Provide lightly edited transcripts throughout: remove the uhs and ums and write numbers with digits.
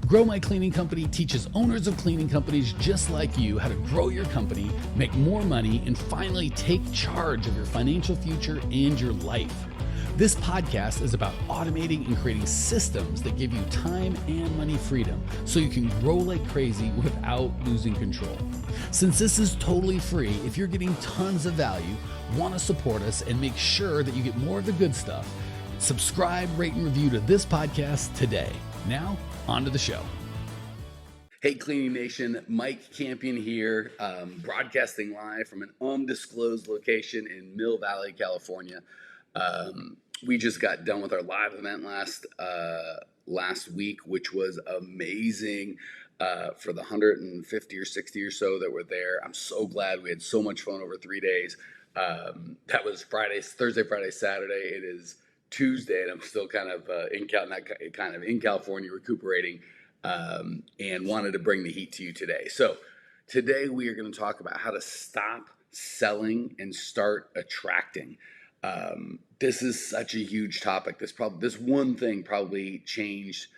Grow My Cleaning Company teaches owners of cleaning companies just like you how to grow your company, make more money, and finally take charge of your financial future and your life. This podcast is about automating and creating systems that give you time and money freedom so you can grow like crazy without losing control. Since this is totally free, if you're getting tons of value, want to support us, and make sure that you get more of the good stuff, subscribe, rate, and review to this podcast today. Now, on to the show. Hey, Cleaning Nation, Mike Campion here, broadcasting live from an undisclosed location in Mill Valley, California. We just got done with our live event last week, which was amazing for the 150 or 60 or so that were there. I'm so glad we had so much fun over 3 days. That was Thursday, Friday, Saturday. It is Tuesday, and I'm still kind of in California recuperating, and wanted to bring the heat to you today. So today we are going to talk about how to stop selling and start attracting. This is such a huge topic. This one thing probably changed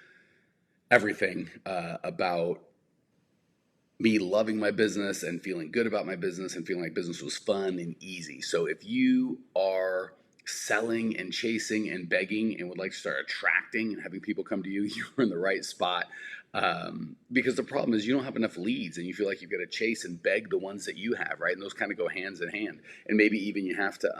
everything about me loving my business and feeling good about my business and feeling like business was fun and easy. So if you are selling and chasing and begging and would like to start attracting and having people come to you, you're in the right spot. Because the problem is you don't have enough leads and you feel like you've got to chase and beg the ones that you have, right? And those kind of go hands in hand. And maybe even you have to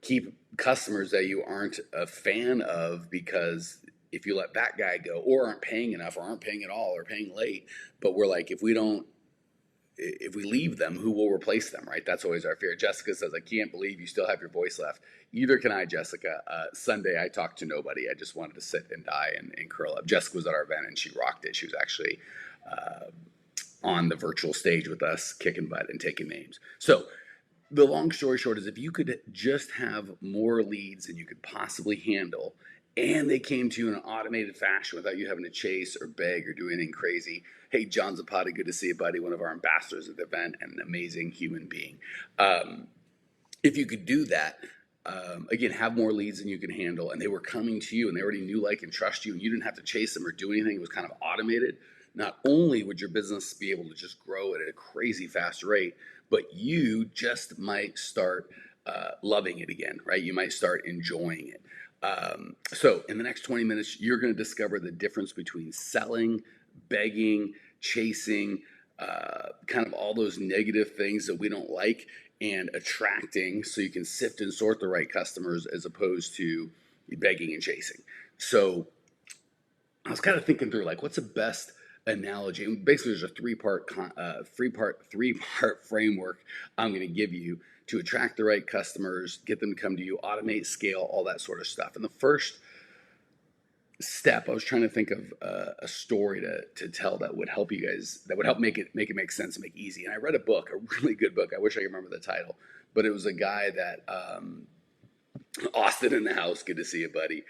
keep customers that you aren't a fan of, because if you let that guy go or aren't paying enough or aren't paying at all or paying late, but we're like, if we leave them, who will replace them, right? That's always our fear. Jessica says, I can't believe you still have your voice left. Either can I, Jessica. Sunday, I talked to nobody. I just wanted to sit and die and curl up. Jessica was at our event and she rocked it. She was actually on the virtual stage with us, kicking butt and taking names. So the long story short is, if you could just have more leads than you could possibly handle, and they came to you in an automated fashion without you having to chase or beg or do anything crazy. Hey, John Zapata, good to see you, buddy. One of our ambassadors at the event and an amazing human being. If you could do that, again, have more leads than you can handle, and they were coming to you and they already knew, like, and trust you, and you didn't have to chase them or do anything. It was kind of automated. Not only would your business be able to just grow at a crazy fast rate, but you just might start loving it again, right? You might start enjoying it. So in the next 20 minutes, you're going to discover the difference between selling, begging, chasing, kind of all those negative things that we don't like, and attracting, so you can sift and sort the right customers as opposed to begging and chasing. So I was kind of thinking through, like, what's the best analogy? And basically there's a three-part framework I'm going to give you to attract the right customers, get them to come to you, automate, scale, all that sort of stuff. And the first step, I was trying to think of a story to tell that would help you guys, that would help make it make sense and make it easy. And I read a book, a really good book. I wish I could remember the title, but it was a guy that Austin in the house, good to see you, buddy.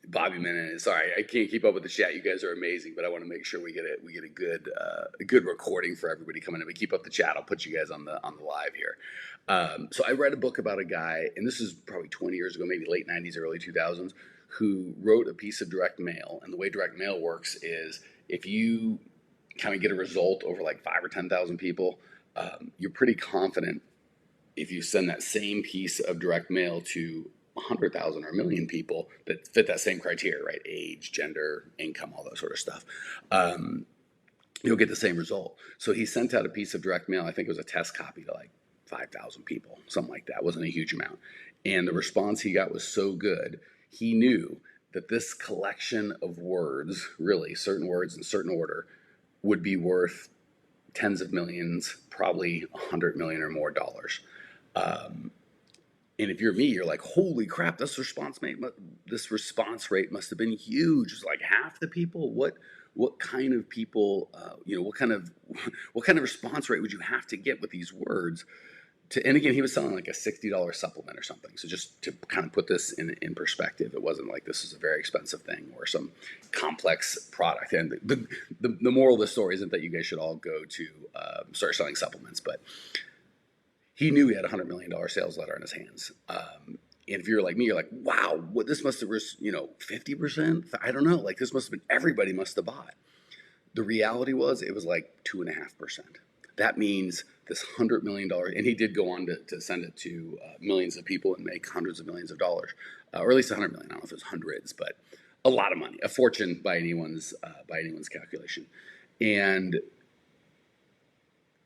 Bobby Menon. Sorry, I can't keep up with the chat. You guys are amazing, but I want to make sure we get a good recording for everybody coming in. We keep up the chat. I'll put you guys on the live here. So I read a book about a guy, and this is probably 20 years ago, maybe late 90s, early 2000s, who wrote a piece of direct mail. And the way direct mail works is, if you kind of get a result over like 5,000 or 10,000 people, you're pretty confident if you send that same piece of direct mail to 100,000 or 1 million people that fit that same criteria, right? Age, gender, income, all that sort of stuff. You'll get the same result. So he sent out a piece of direct mail. I think it was a test copy to like 5,000 people, something like that. It wasn't a huge amount. And the response he got was so good, he knew that this collection of words, really certain words in certain order, would be worth tens of millions, probably 100 million or more dollars. And if you're me, you're like, holy crap, this response rate must have been huge. It's like half the people. What kind of people? What kind of response rate would you have to get with these words? And again, he was selling like a $60 supplement or something. So just to kind of put this in perspective, it wasn't like this is a very expensive thing or some complex product. And the moral of the story isn't that you guys should all go to start selling supplements, but he knew he had a $100 million sales letter in his hands. And if you're like me, you're like, wow, what this must have, 50%? I don't know. Like this must have been, everybody must have bought. The reality was it was like 2.5%. That means this $100 million, and he did go on to send it to millions of people and make hundreds of millions of dollars, or at least 100 million. I don't know if it was hundreds, but a lot of money, a fortune by anyone's calculation. And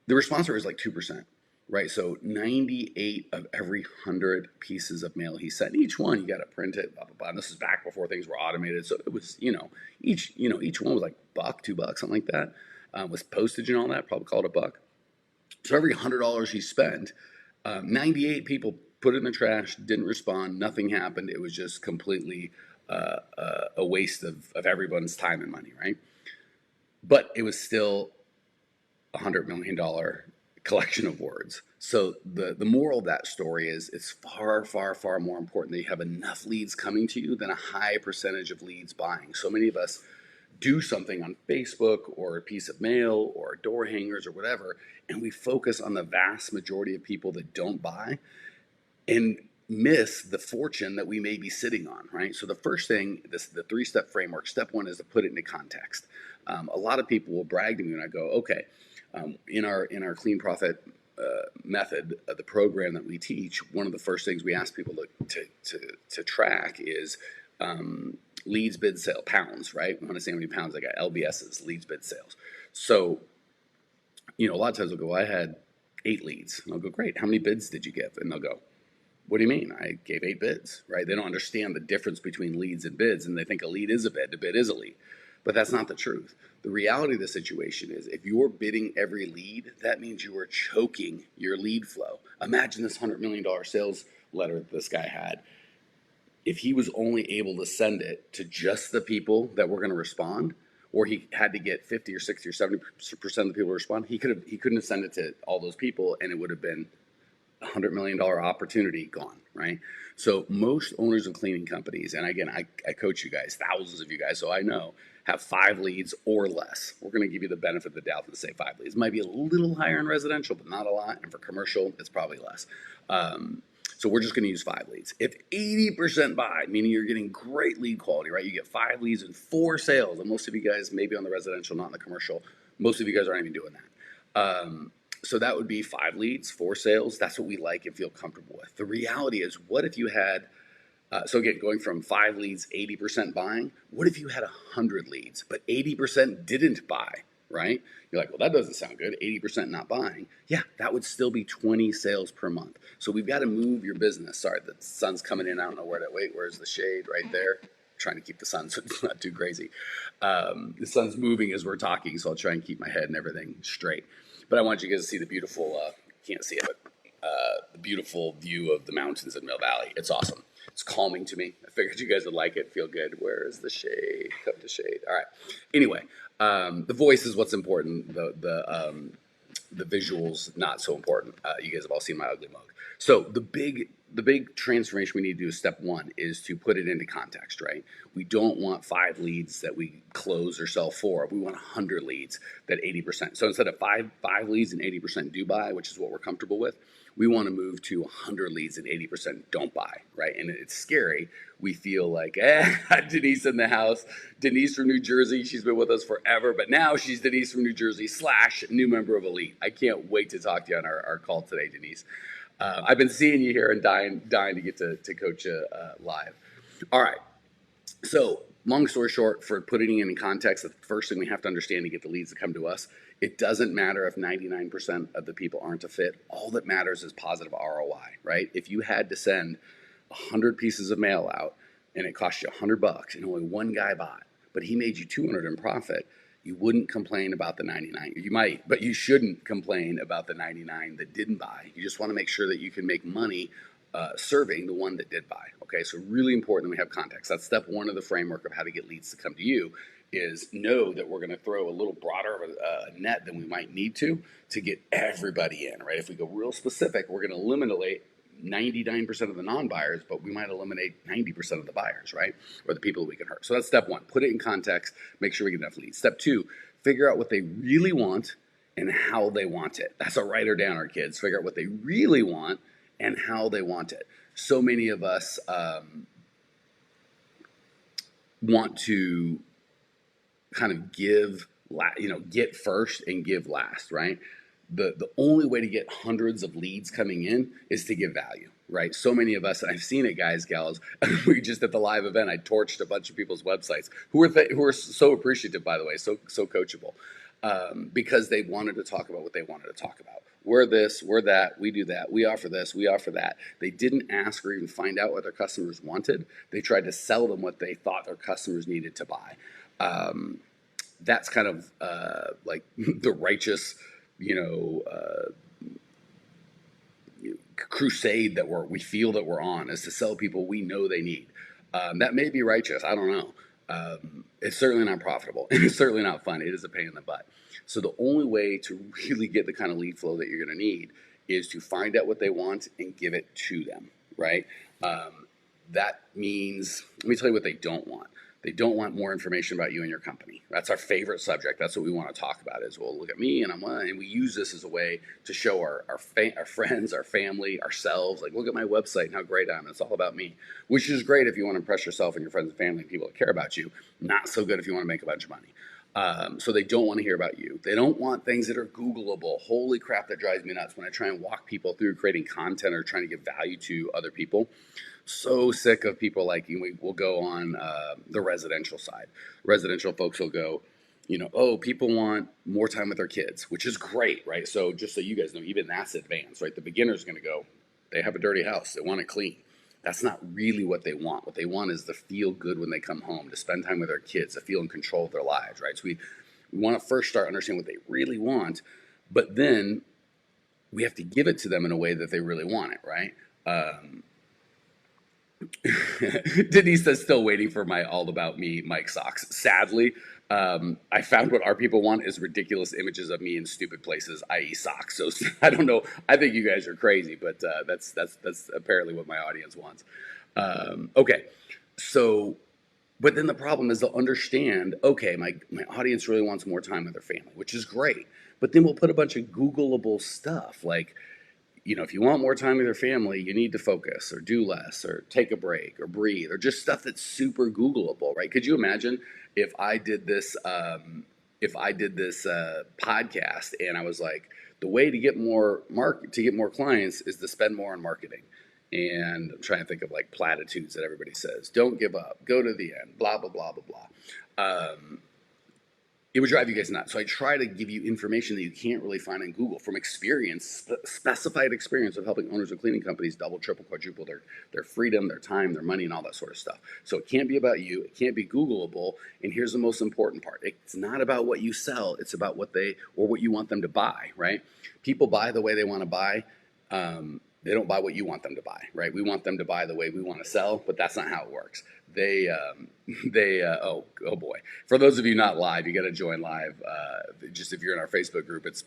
the response rate was like 2%. Right, so 98 of every 100 pieces of mail he sent. Each one you got to print it, blah blah blah. And this is back before things were automated, so it was each one was like $1, $2, something like that, with postage and all that. Probably called it $1. So every $100 he spent, 98 people put it in the trash, didn't respond, nothing happened. It was just completely a waste of everyone's time and money, right? But it was still $100 million collection of words. So the moral of that story is it's far, far, far more important that you have enough leads coming to you than a high percentage of leads buying. So many of us do something on Facebook or a piece of mail or door hangers or whatever, and we focus on the vast majority of people that don't buy and miss the fortune that we may be sitting on, right? So the first thing, the 3-step framework, step 1 is to put it into context. A lot of people will brag to me when I go, okay, in our Clean Profit method, the program that we teach, one of the first things we ask people to track is leads, bid, sale, pounds, right? We want to say how many pounds I got, LBSs, leads, bid, sales. So, a lot of times they'll go, I had 8 leads. And I'll go, great, how many bids did you give? And they'll go, what do you mean? I gave 8 bids, right? They don't understand the difference between leads and bids, and they think a lead is a bid is a lead. But that's not the truth. The reality of the situation is if you're bidding every lead, that means you are choking your lead flow. Imagine this $100 million sales letter that this guy had. If he was only able to send it to just the people that were going to respond, or he had to get 50 or 60 or 70% of the people to respond, he couldn't have sent it to all those people, and it would have been $100 million opportunity gone, right? So most owners of cleaning companies, and again, I coach you guys, thousands of you guys, so I know, have 5 leads or less. We're going to give you the benefit of the doubt to say 5 leads. It might be a little higher in residential, but not a lot. And for commercial, it's probably less. So we're just going to use 5 leads. If 80% buy, meaning you're getting great lead quality, right? You get 5 leads and 4 sales. And most of you guys, maybe on the residential, not in the commercial, most of you guys aren't even doing that. So that would be 5 leads, 4 sales. That's what we like and feel comfortable with. The reality is, what if you had, so again, going from 5 leads, 80% buying, what if you had 100 leads, but 80% didn't buy, right? You're like, well, that doesn't sound good. 80% not buying. Yeah, that would still be 20 sales per month. So we've got to move your business. Sorry, the sun's coming in. I don't know where to wait. Where's the shade? Right there. Trying to keep the sun so it's not too crazy. The sun's moving as we're talking, so I'll try and keep my head and everything straight. But I want you guys to see the beautiful, can't see it, but the beautiful view of the mountains in Mill Valley. It's awesome. It's calming to me. I figured you guys would like it, feel good. Where is the shade? Come to shade. All right. Anyway, the voice is what's important. The visuals not so important. You guys have all seen my ugly mug. So the big transformation we need to do is step 1 is to put it into context, right? We don't want 5 leads that we close or sell for. We want 100 leads that 80%. So instead of 5 leads and 80% do buy, which is what we're comfortable with, we want to move to 100 leads and 80% don't buy, right? And it's scary. We feel like, Denise in the house, Denise from New Jersey, she's been with us forever, but now she's Denise from New Jersey / new member of Elite. I can't wait to talk to you on our call today, Denise. I've been seeing you here and dying to get to coach you live. All right. So long story short, for putting it in context, the first thing we have to understand to get the leads to come to us, it doesn't matter if 99% of the people aren't a fit. All that matters is positive ROI, right? If you had to send 100 pieces of mail out and it cost you $100 and only one guy bought, but he made you 200 in profit, you wouldn't complain about the 99. You might, but you shouldn't complain about the 99 that didn't buy. You just want to make sure that you can make money serving the one that did buy. Okay, so really important that we have context. That's step 1 of the framework of how to get leads to come to you, is know that we're going to throw a little broader of a net than we might need to get everybody in, right? If we go real specific, we're going to eliminate 99% of the non-buyers, but we might eliminate 90% of the buyers, right? Or the people that we can hurt. So that's step 1. Put it in context. Make sure we get enough leads. Step 2, figure out what they really want and how they want it. That's a writer downer, kids. Figure out what they really want and how they want it. So many of us want to kind of get first and give last, right? The only way to get hundreds of leads coming in is to give value, right? So many of us, I've seen it, guys, gals. We just at the live event, I torched a bunch of people's websites who were so appreciative, by the way, so coachable, because they wanted to talk about what they wanted to talk about. We're this, we're that, we do that, we offer this, we offer that. They didn't ask or even find out what their customers wanted. They tried to sell them what they thought their customers needed to buy. That's kind of like the righteous, crusade that we feel that we're on, is to sell people we know they need. That may be righteous. I don't know. It's certainly not profitable. It's certainly not fun. It is a pain in the butt. So the only way to really get the kind of lead flow that you're going to need is to find out what they want and give it to them, right? That means, let me tell you what they don't want. They don't want more information about you and your company. That's our favorite subject. That's what we want to talk about is, well, look at me and we use this as a way to show our friends, our family, ourselves, like, look at my website and how great I am. It's all about me, which is great if you want to impress yourself and your friends and family and people that care about you. Not so good if you want to make a bunch of money. So they don't want to hear about you. They don't want things that are Googleable. Holy crap, that drives me nuts when I try and walk people through creating content or trying to give value to other people. So sick of people like, we'll go on the residential side. Residential folks will go, oh, people want more time with their kids, which is great, right? So just so you guys know, even that's advanced, right? The beginner's going to go, they have a dirty house, they want it clean. That's not really what they want. What they want is to feel good when they come home, to spend time with their kids, to feel in control of their lives, right? So we want to first start understanding what they really want, but then we have to give it to them in a way that they really want it, right? Denise is still waiting for my all about me Mike socks. Sadly, I found what our people want is ridiculous images of me in stupid places, i.e. socks. So I don't know. I think you guys are crazy, but that's apparently what my audience wants. Okay, so but then the problem is they'll understand, okay, my audience really wants more time with their family, which is great. But then we'll put a bunch of Googleable stuff like, if you want more time with your family, you need to focus or do less or take a break or breathe or just stuff that's super Googleable, right? Could you imagine if I did this podcast and I was like, the way to get more clients is to spend more on marketing. And I'm trying to think of like platitudes that everybody says. Don't give up. Go to the end. Blah, blah, blah, blah, blah. It would drive you guys nuts. So I try to give you information that you can't really find on Google from experience, specified experience of helping owners of cleaning companies double, triple, quadruple their freedom, their time, their money, and all that sort of stuff. So it can't be about you. It can't be Googleable. And here's the most important part. It's not about what you sell. It's about what you want them to buy, right? People buy the way they want to buy. They don't buy what you want them to buy, right? We want them to buy the way we want to sell, but that's not how it works. Oh boy. For those of you not live, you got to join live. Just if you're in our Facebook group, it's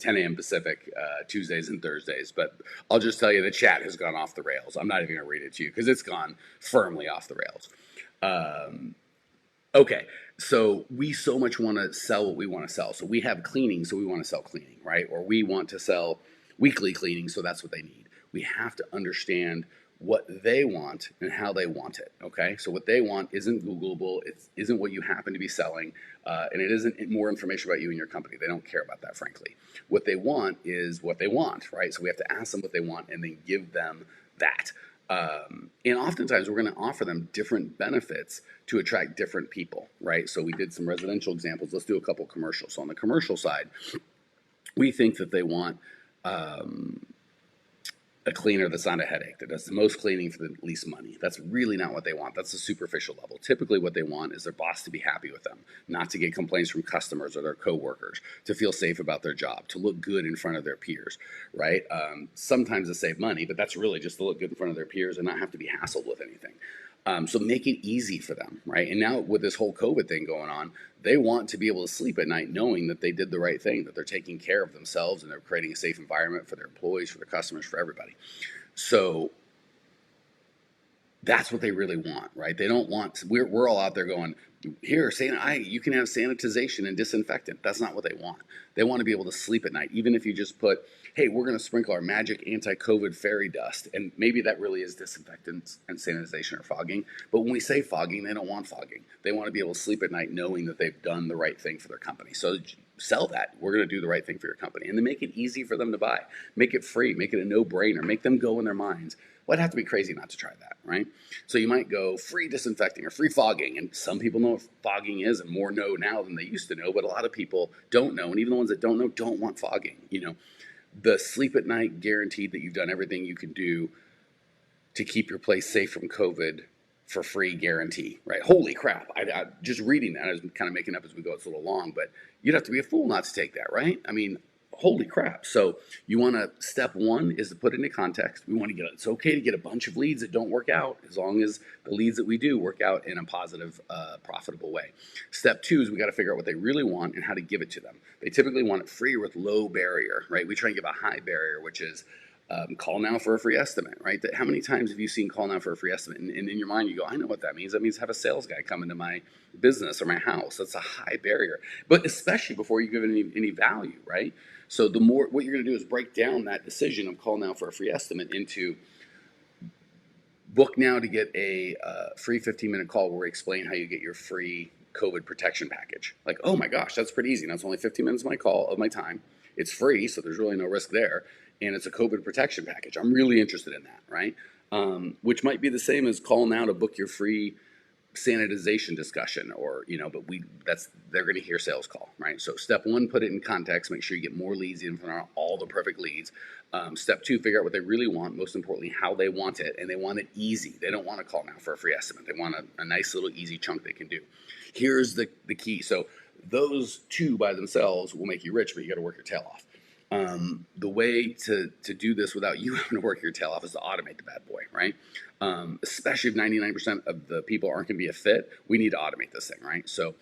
10 a.m. Pacific, Tuesdays and Thursdays. But I'll just tell you, the chat has gone off the rails. I'm not even going to read it to you because it's gone firmly off the rails. Okay, so we so much want to sell what we want to sell. So we have cleaning, so we want to sell cleaning, right? Or we want to sell weekly cleaning, so that's what they need. We have to understand what they want and how they want it, okay? So what they want isn't Googleable, it isn't what you happen to be selling, and it isn't more information about you and your company. They don't care about that, frankly. What they want is what they want, right? So we have to ask them what they want and then give them that. And oftentimes we're going to offer them different benefits to attract different people, right? So we did some residential examples. Let's do a couple commercials. So on the commercial side, we think that they want a cleaner that's not a headache, that does the most cleaning for the least money. That's really not what they want. That's the superficial level. Typically what they want is their boss to be happy with them, not to get complaints from customers or their coworkers, to feel safe about their job, to look good in front of their peers, right? Sometimes to save money, but that's really just to look good in front of their peers and not have to be hassled with anything. So make it easy for them, right? And now with this whole COVID thing going on, they want to be able to sleep at night knowing that they did the right thing, that they're taking care of themselves and they're creating a safe environment for their employees, for their customers, for everybody. So That's what they really want, right? They don't want, we're all out there going, here, you can have sanitization and disinfectant. That's not what they want. They want to be able to sleep at night, even if you just put, hey, we're going to sprinkle our magic anti-COVID fairy dust. And maybe that really is disinfectant and sanitization or fogging. But when we say fogging, they don't want fogging. They want to be able to sleep at night knowing that they've done the right thing for their company. So sell that. We're going to do the right thing for your company. And then make it easy for them to buy. Make it free. Make it a no-brainer. Make them go in their minds. Well, I'd have to be crazy not to try that, right? So you might go free disinfecting or free fogging, and some people know what fogging is and more know now than they used to know, but a lot of people don't know, and even the ones that don't know don't want fogging. The sleep at night guaranteed that you've done everything you can do to keep your place safe from COVID for free guarantee, right? Holy crap. I just reading that, I was kind of making up as we go, it's a little long, but you'd have to be a fool not to take that, right? I mean, holy crap. So you want to, step one is to put it into context. We want to it's okay to get a bunch of leads that don't work out as long as the leads that we do work out in a positive, profitable way. Step two is we got to figure out what they really want and how to give it to them. They typically want it free with low barrier, right? We try and give a high barrier, which is call now for a free estimate, right? How many times have you seen call now for a free estimate? And in your mind, you go, I know what that means. That means have a sales guy come into my business or my house. That's a high barrier, but especially before you give it any value, right? So what you're going to do is break down that decision of call now for a free estimate into book now to get a free 15-minute call where we explain how you get your free COVID protection package. Like, oh my gosh, that's pretty easy. That's only 15 minutes of my time. It's free, so there's really no risk there. And it's a COVID protection package. I'm really interested in that, right? Which might be the same as call now to book your free sanitization discussion, or but they're going to hear sales call, right? So step one, put it in context, make sure you get more leads in from all the perfect leads. Step two, figure out what they really want, most importantly how they want it, and they want it easy. They don't want to call now for a free estimate. They want a nice little easy chunk they can do. Here's the key. So those two by themselves will make you rich, but you got to work your tail off. The way to do this without you having to work your tail off is to automate the bad boy, right? Especially if 99% of the people aren't going to be a fit, we need to automate this thing, right? So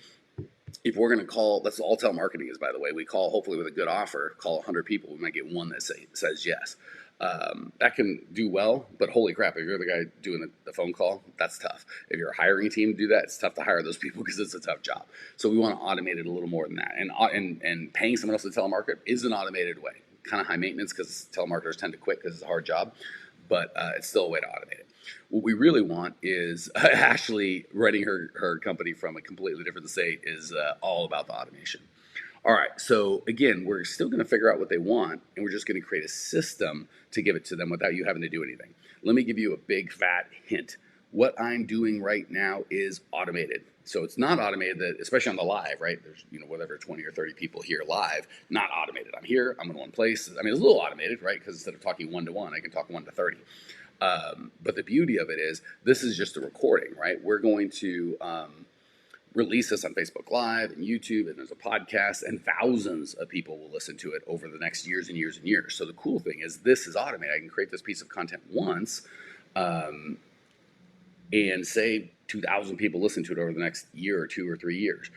if we're going to call, that's all telemarketing is, by the way. We call, hopefully with a good offer, call 100 people. We might get one that says yes. That can do well, but holy crap, if you're the guy doing the phone call, that's tough. If you're hiring a team to do that, it's tough to hire those people because it's a tough job. So we want to automate it a little more than that. And paying someone else to telemarket is an automated way. Kind of high maintenance because telemarketers tend to quit because it's a hard job, but it's still a way to automate it. What we really want is Ashley running her company from a completely different state is all about the automation. All right, so again, we're still going to figure out what they want, and we're just going to create a system to give it to them without you having to do anything. Let me give you a big fat hint. What I'm doing right now is automated. So it's not automated, that, especially on the live, right? There's, whatever, 20 or 30 people here live, not automated. I'm here, I'm in one place. I mean, it's a little automated, right? Because instead of talking 1-to-1, I can talk 1-to-30. But the beauty of it is, this is just a recording, right? We're going to release this on Facebook Live and YouTube, and there's a podcast, and thousands of people will listen to it over the next years and years and years. So the cool thing is, this is automated. I can create this piece of content once, and say 2,000 people listen to it over the next year or 2 or 3 years.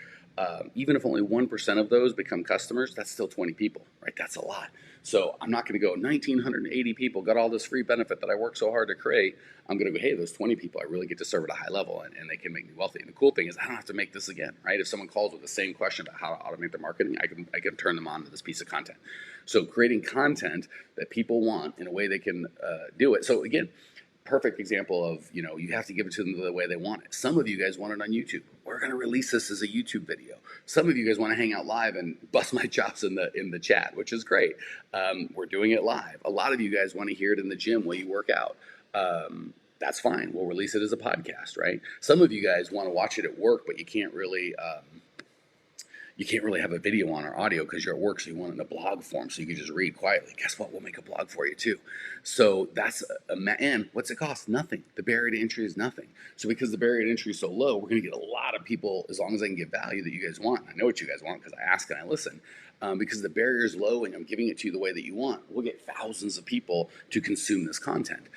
Even if only 1% of those become customers, that's still 20 people, right? That's a lot. So I'm not going to go, 1,980 people got all this free benefit that I worked so hard to create. I'm going to go, hey, those 20 people, I really get to serve at a high level, and they can make me wealthy. And the cool thing is, I don't have to make this again, right? If someone calls with the same question about how to automate their marketing, I can turn them on to this piece of content. So creating content that people want in a way they can do it. So again, perfect example of, you have to give it to them the way they want it. Some of you guys want it on YouTube. We're going to release this as a YouTube video. Some of you guys want to hang out live and bust my chops in the chat, which is great. We're doing it live. A lot of you guys want to hear it in the gym while you work out. That's fine. We'll release it as a podcast, right? Some of you guys want to watch it at work, but you can't really have a video on or audio because you're at work, so you want it in a blog form so you can just read quietly. Guess what? We'll make a blog for you too. So that's and what's it cost? Nothing. The barrier to entry is nothing. So because the barrier to entry is so low, we're going to get a lot of people, as long as I can give value that you guys want. I know what you guys want because I ask and I listen. because the barrier is low and I'm giving it to you the way that you want, we'll get thousands of people to consume this content.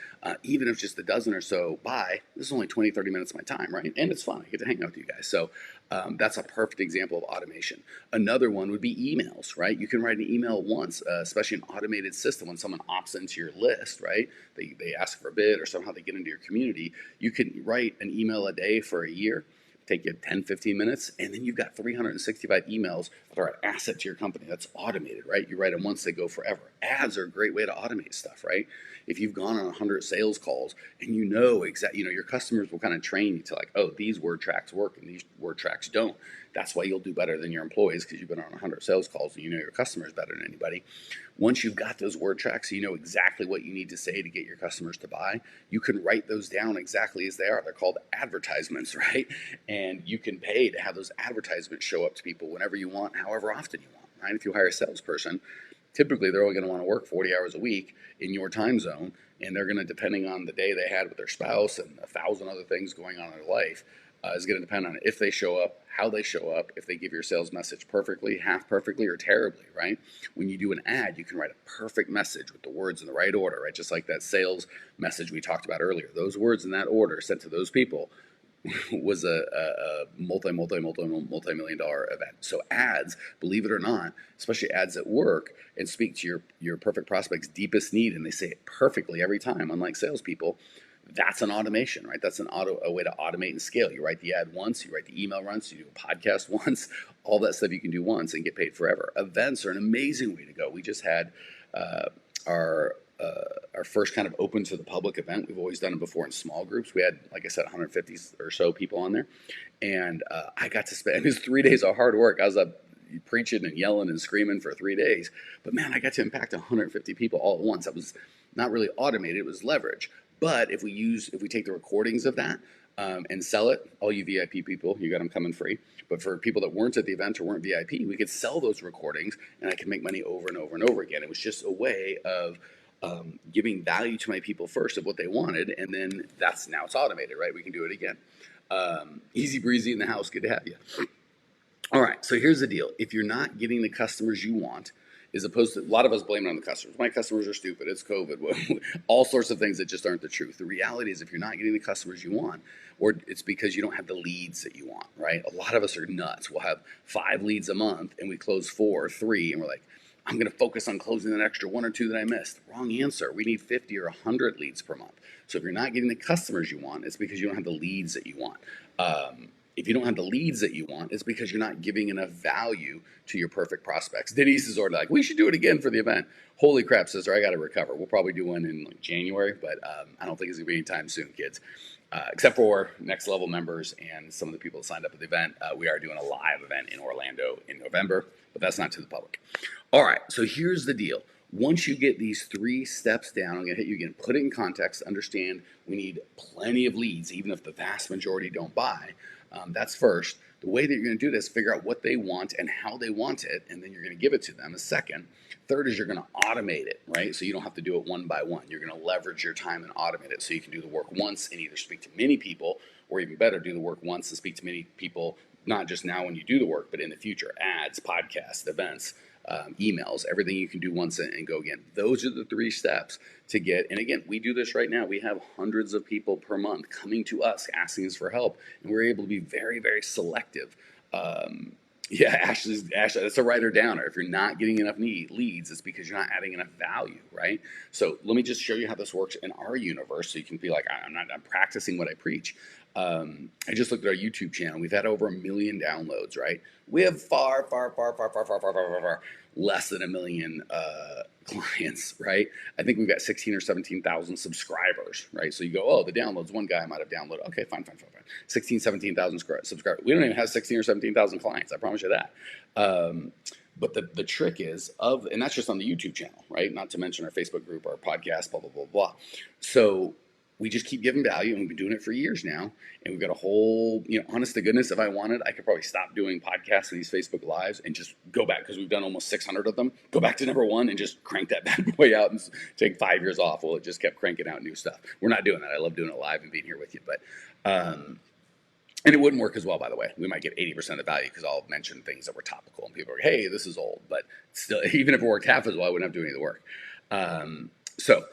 Even if just a dozen or so buy, this is only 20, 30 minutes of my time, right? And it's fun. I get to hang out with you guys. So that's a perfect example of automation. Another one would be emails, right? You can write an email once, especially an automated system when someone opts into your list, right? They ask for a bid or somehow they get into your community. You can write an email a day for a year, take you 10, 15 minutes, and then you've got 365 emails that are an asset to your company. That's automated, right? You write them once, they go forever. Ads are a great way to automate stuff, right? If you've gone on 100 sales calls and you know your customers will kind of train you to like, oh, these word tracks work and these word tracks don't. That's why you'll do better than your employees, because you've been on 100 sales calls and you know your customers better than anybody. Once you've got those word tracks, you know exactly what you need to say to get your customers to buy. You can write those down exactly as they are. They're called advertisements, right? And you can pay to have those advertisements show up to people whenever you want, however often you want, right? If you hire a salesperson, typically they're only going to want to work 40 hours a week in your time zone, and they're going to, depending on the day they had with their spouse and 1,000 other things going on in their life, is going to depend on if they show up, how they show up, if they give your sales message perfectly, half perfectly, or terribly, right? When you do an ad, you can write a perfect message with the words in the right order, right? Just like that sales message we talked about earlier. Those words in that order sent to those people was a multi-million dollar event. So ads, believe it or not, especially ads at work, and speak to your perfect prospect's deepest need, and they say it perfectly every time, unlike salespeople. That's an automation, right? That's a way to automate and scale. You write the ad once, you write the email once, you do a podcast once, all that stuff you can do once and get paid forever. Events are an amazing way to go. We just had our first kind of open to the public event. We've always done it before in small groups. We had, like I said, 150 or so people on there. And I got to spend, it was 3 days of hard work. I was up preaching and yelling and screaming for 3 days. But man, I got to impact 150 people all at once. That was not really automated, it was leverage. But if we take the recordings of that and sell it, all you VIP people, you got them coming free. But for people that weren't at the event or weren't VIP, we could sell those recordings and I could make money over and over and over again. It was just a way of giving value to my people first of what they wanted, and then now it's automated, right? We can do it again. Easy breezy in the house. Good to have you. All right, so here's the deal. If you're not getting the customers you want, as opposed to, a lot of us blame it on the customers. My customers are stupid. It's COVID. All sorts of things that just aren't the truth. The reality is if you're not getting the customers you want, or it's because you don't have the leads that you want, right? A lot of us are nuts. We'll have 5 leads a month and we close 4 or 3 and we're like, I'm going to focus on closing that extra 1 or 2 that I missed. Wrong answer. We need 50 or 100 leads per month. So if you're not getting the customers you want, it's because you don't have the leads that you want. If you don't have the leads that you want, it's because you're not giving enough value to your perfect prospects. Denise is already like, we should do it again for the event. Holy crap, sister, I got to recover. We'll probably do one in January, but I don't think it's going to be anytime soon, kids. Except for next level members and some of the people that signed up at the event. We are doing a live event in Orlando in November, but that's not to the public. All right, so here's the deal. Once you get these 3 steps down, I'm going to hit you again. Put it in context. Understand we need plenty of leads, even if the vast majority don't buy. That's first. The way that you're going to do this, figure out what they want and how they want it, and then you're going to give it to them. A second. Third is you're going to automate it, right? So you don't have to do it one by one. You're going to leverage your time and automate it so you can do the work once and either speak to many people, or even better, do the work once and speak to many people, not just now when you do the work, but in the future. Ads, podcasts, events, emails, everything you can do once and go again. Those are the 3 steps to get, and again, we do this right now. We have hundreds of people per month coming to us, asking us for help, and we're able to be very, very selective. Ashley, that's a writer downer. If you're not getting enough leads, it's because you're not adding enough value, right? So let me just show you how this works in our universe so you can be like, I'm practicing what I preach. I just looked at our YouTube channel. We've had over 1 million downloads, right? We have far less than 1 million clients, right? I think we've got 16 or 17,000 subscribers, right? So you go, oh, the downloads, one guy might have downloaded. Okay, fine. 16, 17,000 subscribers. We don't even have 16 or 17,000 clients. I promise you that. But the trick is and that's just on the YouTube channel, right? Not to mention our Facebook group, our podcast, blah, blah, blah, blah. So we just keep giving value, and we've been doing it for years now. And we've got a whole, honest to goodness, if I wanted, I could probably stop doing podcasts and these Facebook Lives and just go back, because we've done almost 600 of them, go back to number 1 and just crank that bad boy out and take 5 years off. Well, it just kept cranking out new stuff. We're not doing that. I love doing it live and being here with you. But And it wouldn't work as well, by the way. We might get 80% of the value because I'll mention things that were topical and people are like, hey, this is old. But still, even if it worked half as well, I wouldn't have to do any of the work. So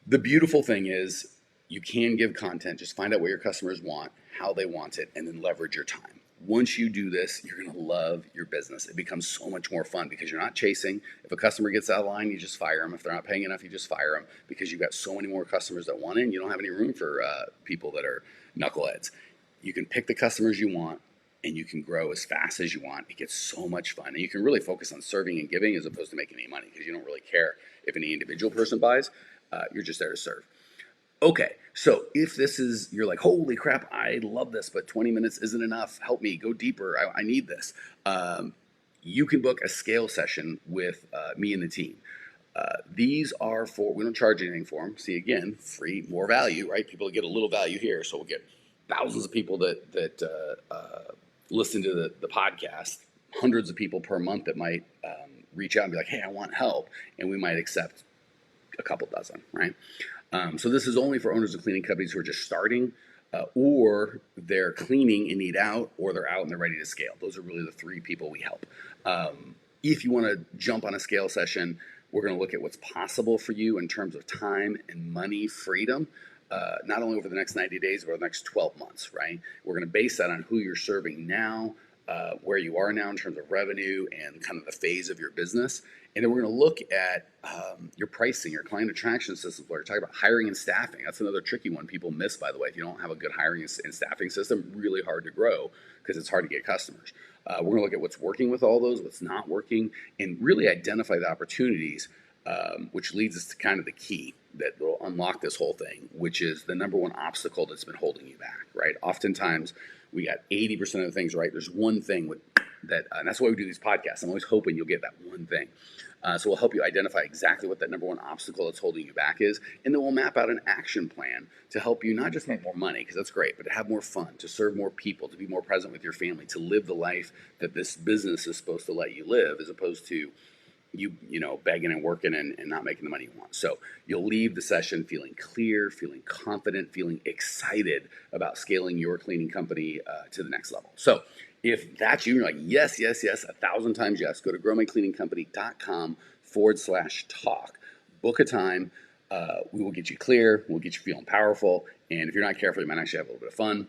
the beautiful thing is you can give content, just find out what your customers want, how they want it, and then leverage your time. Once you do this, you're going to love your business. It becomes so much more fun because you're not chasing. If a customer gets out of line, you just fire them. If they're not paying enough, you just fire them because you've got so many more customers that want it and you don't have any room for people that are knuckleheads. You can pick the customers you want and you can grow as fast as you want. It gets so much fun. And you can really focus on serving and giving as opposed to making any money because you don't really care if any individual person buys. You're just there to serve. Okay, so if this is, you're like, holy crap, I love this, but 20 minutes isn't enough. Help me go deeper. I need this. You can book a scale session with me and the team. These are for, we don't charge anything for them. See, again, free, more value, right? People get a little value here. So we'll get thousands of people that listen to the podcast, hundreds of people per month that might reach out and be like, hey, I want help. And we might accept a couple dozen, right? So this is only for owners of cleaning companies who are just starting, or they're cleaning and need out, or they're out and they're ready to scale. Those are really the three people we help. If you want to jump on a scale session, we're going to look at what's possible for you in terms of time and money freedom, not only over the next 90 days, but over the next 12 months, right? We're going to base that on who you're serving now, where you are now in terms of revenue and kind of the phase of your business. And then we're going to look at your pricing, your client attraction systems. We're talking about hiring and staffing. That's another tricky one people miss, by the way. If you don't have a good hiring and staffing system, really hard to grow because it's hard to get customers. We're going to look at what's working with all those, what's not working, and really identify the opportunities, which leads us to kind of the key that will unlock this whole thing, which is the number one obstacle that's been holding you back, right? Oftentimes, we got 80% of the things right. There's one thing that, and that's why we do these podcasts. I'm always hoping you'll get that one thing. So we'll help you identify exactly what that number one obstacle that's holding you back is, and then we'll map out an action plan to help you not just make more money, because that's great, but to have more fun, to serve more people, to be more present with your family, to live the life that this business is supposed to let you live, as opposed to you know, begging and working and not making the money you want. So you'll leave the session feeling clear, feeling confident, feeling excited about scaling your cleaning company to the next level. So if that's you, you're like, yes, 1,000 times yes, go to growmycleaningcompany.com/talk. Book a time. We will get you clear. We'll get you feeling powerful. And if you're not careful, you might actually have a little bit of fun.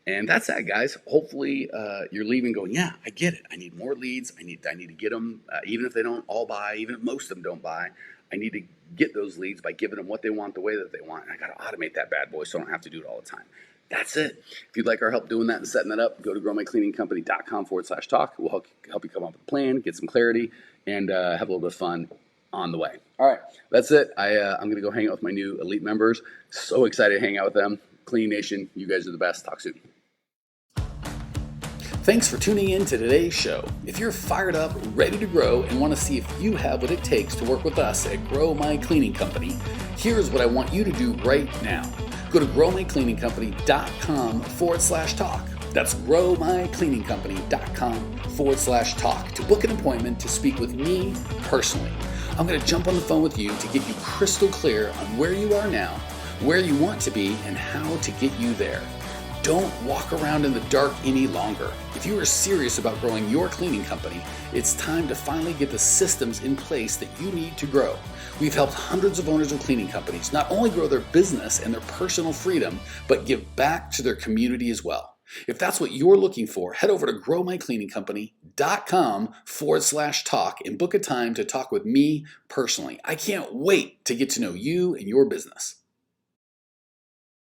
And that's that, guys. Hopefully you're leaving going, yeah, I get it. I need more leads. I need to get them, even if they don't all buy, even if most of them don't buy. I need to get those leads by giving them what they want the way that they want. And I got to automate that bad boy so I don't have to do it all the time. That's it. If you'd like our help doing that and setting that up, go to growmycleaningcompany.com/talk. We'll help you come up with a plan, get some clarity, and have a little bit of fun on the way. All right, that's it. I'm going to go hang out with my new elite members. So excited to hang out with them. Cleaning Nation, you guys are the best. Talk soon. Thanks for tuning in to today's show. If you're fired up, ready to grow, and want to see if you have what it takes to work with us at Grow My Cleaning Company, here's what I want you to do right now. Go to growmycleaningcompany.com/talk. That's growmycleaningcompany.com/talk to book an appointment to speak with me personally. I'm going to jump on the phone with you to get you crystal clear on where you are now, where you want to be, and how to get you there. Don't walk around in the dark any longer. If you are serious about growing your cleaning company, it's time to finally get the systems in place that you need to grow. We've helped hundreds of owners of cleaning companies not only grow their business and their personal freedom, but give back to their community as well. If that's what you're looking for, head over to growmycleaningcompany.com/talk and book a time to talk with me personally. I can't wait to get to know you and your business.